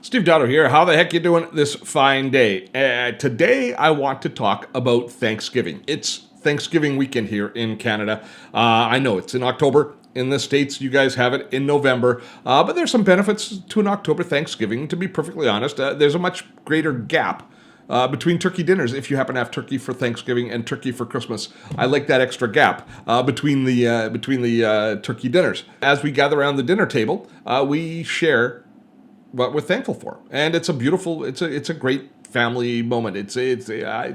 Steve Dotto here. How the heck you doing this fine day? Today I want to talk about Thanksgiving. It's Thanksgiving weekend here in Canada. I know it's in October. In the States, you guys have it in November. But there's some benefits to an October Thanksgiving, to be perfectly honest. There's a much greater gap between turkey dinners if you happen to have turkey for Thanksgiving and turkey for Christmas. I like that extra gap between the turkey dinners. As we gather around the dinner table, we share what we're thankful for, and it's a great family moment. It's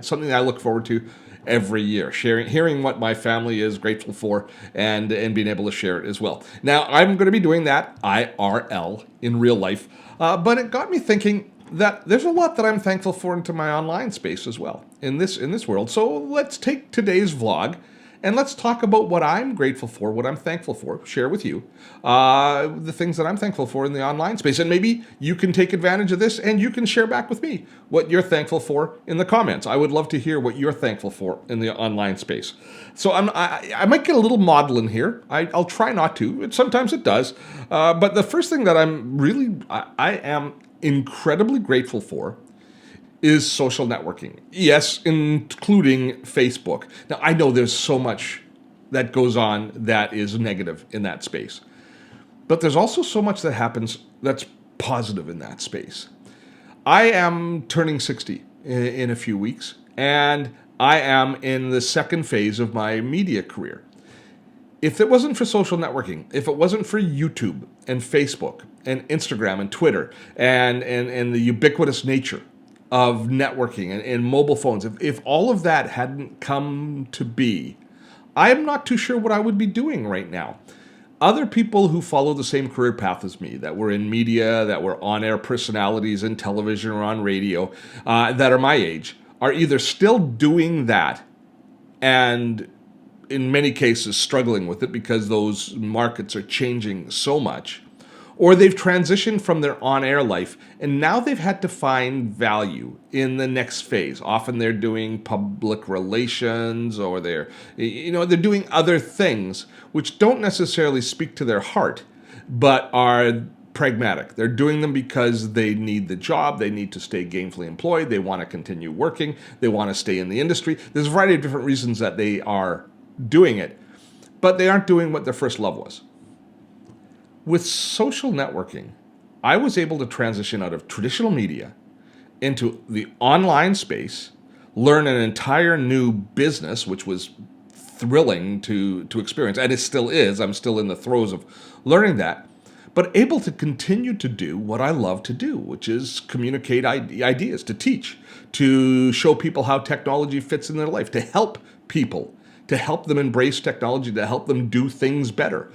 something I look forward to every year, hearing what my family is grateful for, and being able to share it as well. Now I'm going to be doing that IRL in real life, but it got me thinking that there's a lot that I'm thankful for into my online space as well in this world. So let's take today's vlog and let's talk about what I'm grateful for, what I'm thankful for, share with you the things that I'm thankful for in the online space. And maybe you can take advantage of this and you can share back with me what you're thankful for in the comments. I would love to hear what you're thankful for in the online space. So I might get a little maudlin here. I'll try not to. Sometimes it does. But the first thing that I am incredibly grateful for is social networking. Yes, including Facebook. Now, I know there's so much that goes on that is negative in that space, but there's also so much that happens that's positive in that space. I am turning 60 in a few weeks, and I am in the second phase of my media career. If it wasn't for social networking, if it wasn't for YouTube and Facebook and Instagram and Twitter and the ubiquitous nature of networking and mobile phones, if all of that hadn't come to be, I am not too sure what I would be doing right now. Other people who follow the same career path as me, that were in media, that were on-air personalities in television or on radio, that are my age, are either still doing that and in many cases struggling with it because those markets are changing so much, or they've transitioned from their on-air life and now they've had to find value in the next phase. Often they're doing public relations, or they're doing other things which don't necessarily speak to their heart, but are pragmatic. They're doing them because they need the job, they need to stay gainfully employed, they want to continue working, they want to stay in the industry. There's a variety of different reasons that they are doing it, but they aren't doing what their first love was. With social networking, I was able to transition out of traditional media into the online space, learn an entire new business, which was thrilling to experience, and it still is. I'm still in the throes of learning that, but able to continue to do what I love to do, which is communicate ideas, to teach, to show people how technology fits in their life, to help people, to help them embrace technology, to help them do things better.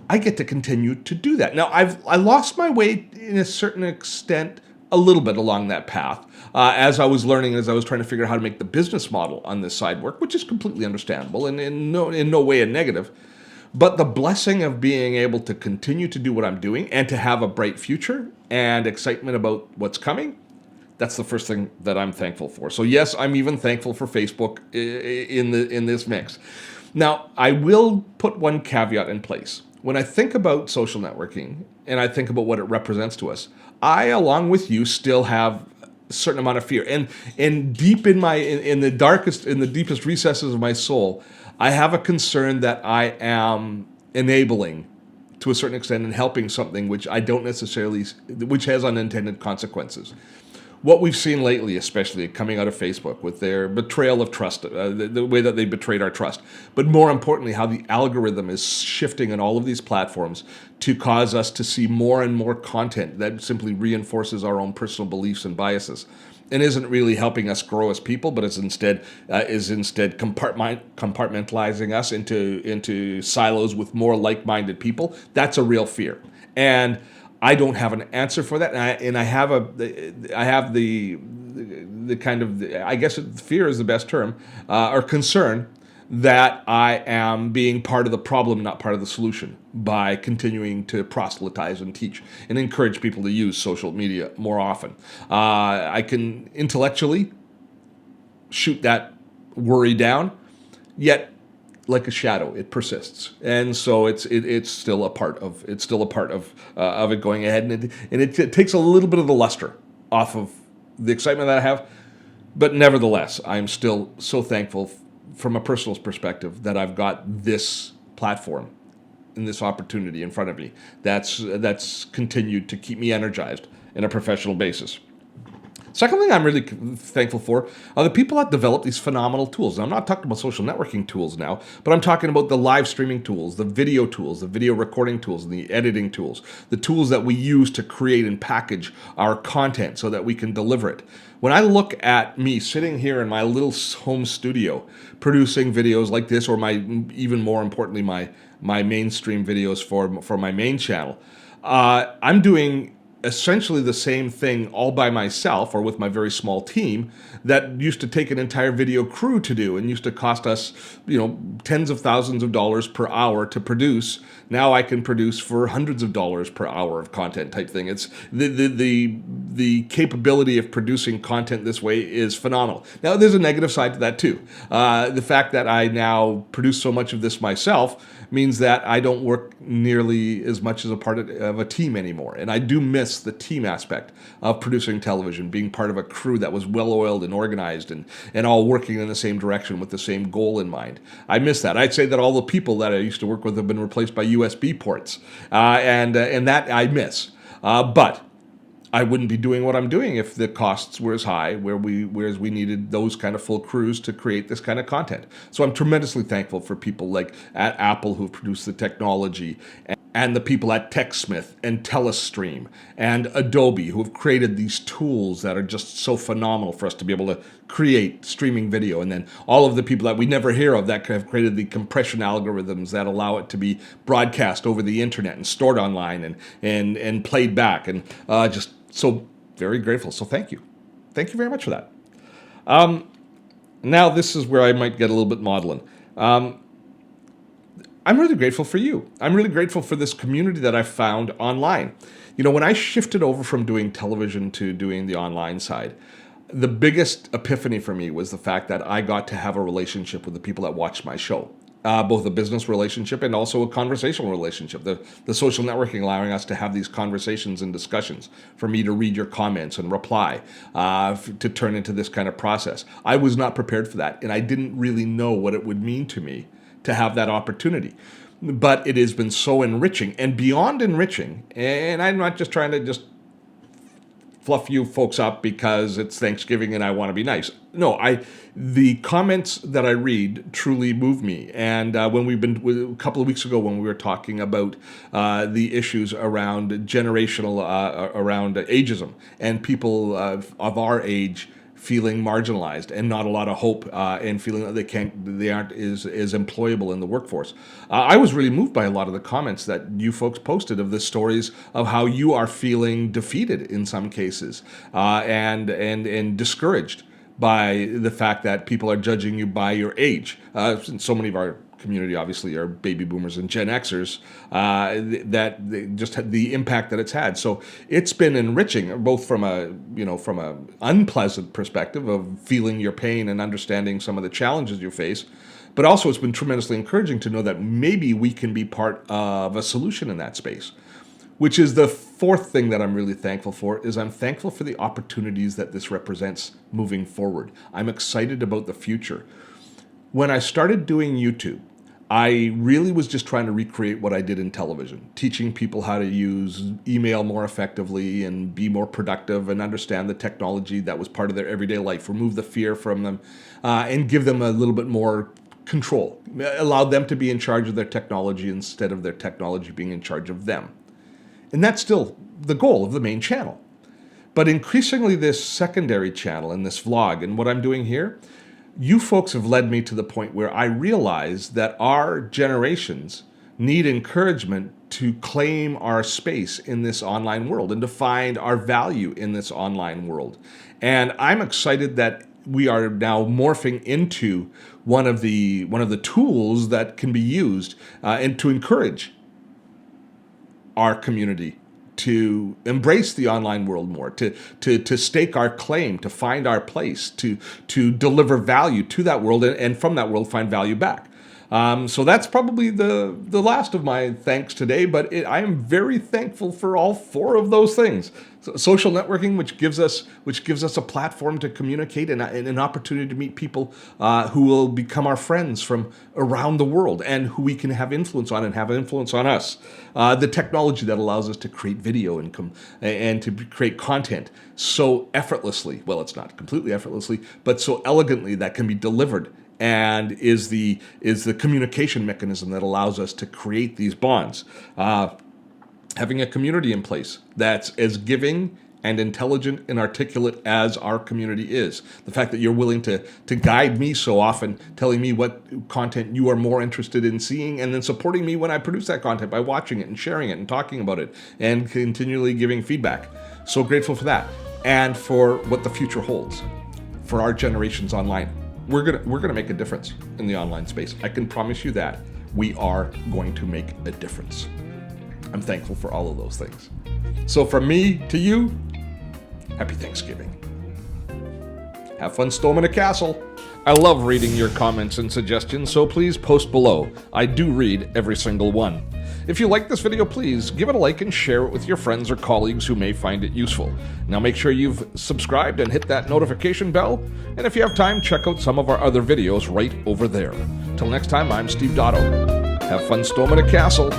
I get to continue to do that. Now, I lost my way in a certain extent a little bit along that path as I was learning, as I was trying to figure out how to make the business model on this side work, which is completely understandable and in no way a negative. But the blessing of being able to continue to do what I'm doing and to have a bright future and excitement about what's coming, that's the first thing that I'm thankful for. So yes, I'm even thankful for Facebook in this mix. Now, I will put one caveat in place. When I think about social networking and I think about what it represents to us, I, along with you, still have a certain amount of fear. And deep in the deepest recesses of my soul, I have a concern that I am enabling to a certain extent and helping something which which has unintended consequences. What we've seen lately, especially coming out of Facebook with their betrayal of trust, the way that they betrayed our trust, but more importantly, how the algorithm is shifting on all of these platforms to cause us to see more and more content that simply reinforces our own personal beliefs and biases, and isn't really helping us grow as people, but is instead compartmentalizing us into silos with more like-minded people. That's a real fear, and I don't have an answer for that, and I have the kind of, I guess fear is the best term, or concern that I am being part of the problem, not part of the solution, by continuing to proselytize and teach and encourage people to use social media more often. I can intellectually shoot that worry down, yet like a shadow. It persists, and so it's still a part of of it going ahead, and it takes a little bit of the luster off of the excitement that I have. But nevertheless, I'm still so thankful from a personal perspective that I've got this platform and this opportunity in front of me. That's continued to keep me energized in a professional basis. Second thing I'm really thankful for are the people that develop these phenomenal tools. And I'm not talking about social networking tools now, but I'm talking about the live streaming tools, the video recording tools, and the editing tools, the tools that we use to create and package our content so that we can deliver it. When I look at me sitting here in my little home studio producing videos like this, or even more importantly, my mainstream videos for my main channel, I'm doing essentially the same thing all by myself or with my very small team that used to take an entire video crew to do and used to cost us, tens of thousands of dollars per hour to produce. Now I can produce for hundreds of dollars per hour of content type thing. It's the capability of producing content this way is phenomenal. Now there's a negative side to that too. The fact that I now produce so much of this myself means that I don't work nearly as much as a part of a team anymore. And I do miss the team aspect of producing television, being part of a crew that was well-oiled and organized and all working in the same direction with the same goal in mind. I miss that. I'd say that all the people that I used to work with have been replaced by USB ports, and that I miss. But I wouldn't be doing what I'm doing if the costs were as high, whereas we needed those kind of full crews to create this kind of content. So I'm tremendously thankful for people like at Apple who've produced the technology, and the people at TechSmith and Telestream and Adobe who have created these tools that are just so phenomenal for us to be able to create streaming video. And then all of the people that we never hear of that have created the compression algorithms that allow it to be broadcast over the internet and stored online and played back. And just so very grateful. So thank you. Thank you very much for that. Now this is where I might get a little bit maudlin. I'm really grateful for you. I'm really grateful for this community that I've found online. When I shifted over from doing television to doing the online side, the biggest epiphany for me was the fact that I got to have a relationship with the people that watched my show. Both a business relationship and also a conversational relationship. The social networking allowing us to have these conversations and discussions, for me to read your comments and reply, to turn into this kind of process. I was not prepared for that, and I didn't really know what it would mean to me to have that opportunity. But it has been so enriching and beyond enriching. And I'm not just trying to just fluff you folks up because it's Thanksgiving and I want to be nice. No, the comments that I read truly move me. And a couple of weeks ago when we were talking about the issues around around ageism and people of our age feeling marginalized and not a lot of hope, and feeling that they aren't as employable in the workforce. I was really moved by a lot of the comments that you folks posted of the stories of how you are feeling defeated in some cases, and discouraged by the fact that people are judging you by your age. So many of our community obviously are baby boomers and Gen Xers, that just had the impact that it's had. So it's been enriching, both from a unpleasant perspective of feeling your pain and understanding some of the challenges you face, but also it's been tremendously encouraging to know that maybe we can be part of a solution in that space. Which is the fourth thing that I'm really thankful for, is I'm thankful for the opportunities that this represents moving forward. I'm excited about the future. When I started doing YouTube, I really was just trying to recreate what I did in television, teaching people how to use email more effectively and be more productive and understand the technology that was part of their everyday life, remove the fear from them, and give them a little bit more control, allow them to be in charge of their technology instead of their technology being in charge of them. And that's still the goal of the main channel. But increasingly this secondary channel and this vlog and what I'm doing here, you folks have led me to the point where I realize that our generations need encouragement to claim our space in this online world and to find our value in this online world. And I'm excited that we are now morphing into one of the tools that can be used and to encourage our community to embrace the online world more, to stake our claim, to find our place, to deliver value to that world, and from that world find value back. So that's probably the last of my thanks today, but I am very thankful for all four of those things. So social networking, which gives us a platform to communicate and an opportunity to meet people who will become our friends from around the world and who we can have influence on and have influence on us. The technology that allows us to create video and to create content so effortlessly. Well, it's not completely effortlessly, but so elegantly that can be delivered, and is the communication mechanism that allows us to create these bonds. Having a community in place that's as giving and intelligent and articulate as our community is. The fact that you're willing to guide me so often, telling me what content you are more interested in seeing, and then supporting me when I produce that content by watching it and sharing it and talking about it and continually giving feedback. So grateful for that, and for what the future holds for our generations online. We're gonna make a difference in the online space. I can promise you that. We are going to make a difference. I'm thankful for all of those things. So from me to you, happy Thanksgiving. Have fun storming a castle. I love reading your comments and suggestions, so please post below. I do read every single one. If you like this video, please give it a like and share it with your friends or colleagues who may find it useful. Now make sure you've subscribed and hit that notification bell. And if you have time, check out some of our other videos right over there. Till next time, I'm Steve Dotto. Have fun storming a castle.